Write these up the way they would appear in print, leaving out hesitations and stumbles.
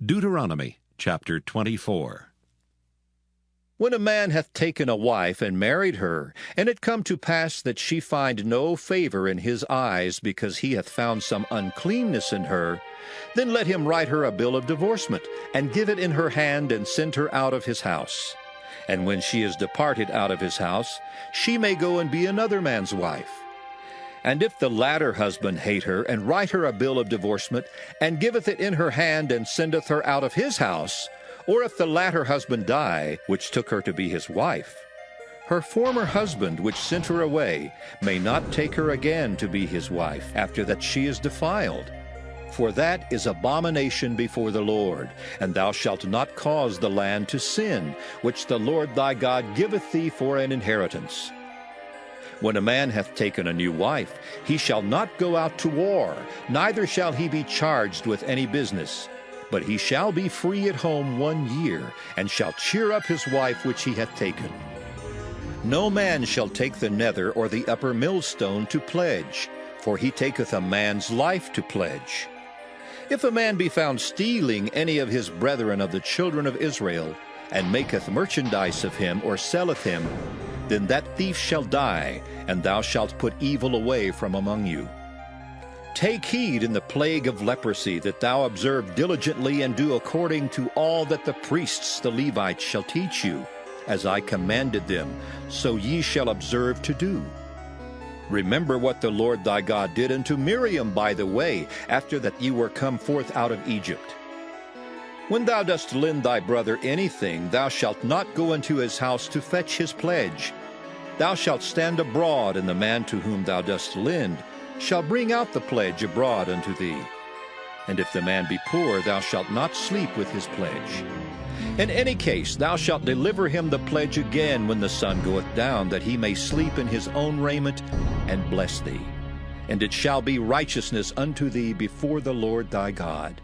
Deuteronomy chapter 24. When a man hath taken a wife and married her, and it come to pass that she find no favor in his eyes, because he hath found some uncleanness in her, then let him write her a bill of divorcement, and give it in her hand, and send her out of his house. And when she is departed out of his house, she may go and be another man's wife. And if the latter husband hate her, and write her a bill of divorcement, and giveth it in her hand, and sendeth her out of his house, or if the latter husband die, which took her to be his wife, her former husband, which sent her away, may not take her again to be his wife, after that she is defiled. For that is abomination before the Lord, and thou shalt not cause the land to sin, which the Lord thy God giveth thee for an inheritance. When a man hath taken a new wife, he shall not go out to war, neither shall he be charged with any business. But he shall be free at home 1 year, and shall cheer up his wife which he hath taken. No man shall take the nether or the upper millstone to pledge, for he taketh a man's life to pledge. If a man be found stealing any of his brethren of the children of Israel, and maketh merchandise of him, or selleth him, then that thief shall die, and thou shalt put evil away from among you. Take heed in the plague of leprosy, that thou observe diligently, and do according to all that the priests the Levites shall teach you, as I commanded them, so ye shall observe to do. Remember what the Lord thy God did unto Miriam by the way, after that ye were come forth out of Egypt. When thou dost lend thy brother anything, thou shalt not go into his house to fetch his pledge. Thou shalt stand abroad, and the man to whom thou dost lend shall bring out the pledge abroad unto thee. And if the man be poor, thou shalt not sleep with his pledge. In any case thou shalt deliver him the pledge again when the sun goeth down, that he may sleep in his own raiment, and bless thee. And it shall be righteousness unto thee before the Lord thy God.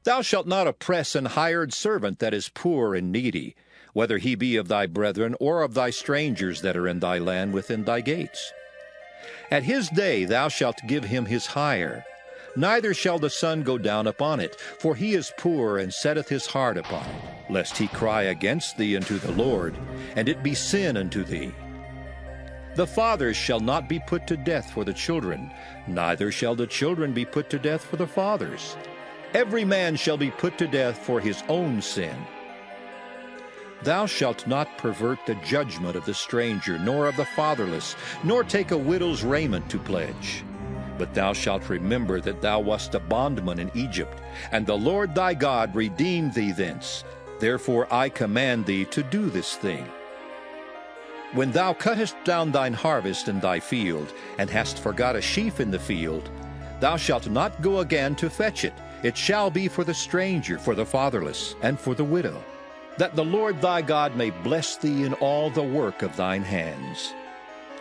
Thou shalt not oppress an hired servant that is poor and needy, whether he be of thy brethren or of thy strangers that are in thy land within thy gates. At his day thou shalt give him his hire, neither shall the sun go down upon it, for he is poor and setteth his heart upon it, lest he cry against thee unto the Lord, and it be sin unto thee. The fathers shall not be put to death for the children, neither shall the children be put to death for the fathers. Every man shall be put to death for his own sin. Thou shalt not pervert the judgment of the stranger, nor of the fatherless, nor take a widow's raiment to pledge. But thou shalt remember that thou wast a bondman in Egypt, and the Lord thy God redeemed thee thence. Therefore I command thee to do this thing. When thou cuttest down thine harvest in thy field, and hast forgot a sheaf in the field, thou shalt not go again to fetch it. It shall be for the stranger, for the fatherless, and for the widow, that the Lord thy God may bless thee in all the work of thine hands.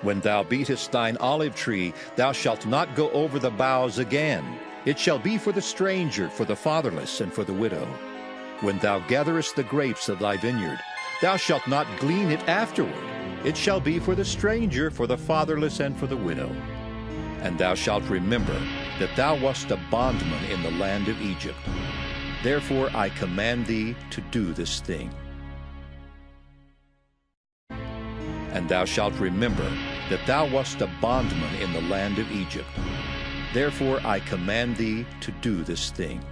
When thou beatest thine olive tree, thou shalt not go over the boughs again. It shall be for the stranger, for the fatherless, and for the widow. When thou gatherest the grapes of thy vineyard, thou shalt not glean it afterward. It shall be for the stranger, for the fatherless, and for the widow. And thou shalt remember that thou wast a bondman in the land of Egypt. Therefore I command thee to do this thing. And thou shalt remember that thou wast a bondman in the land of Egypt. Therefore I command thee to do this thing.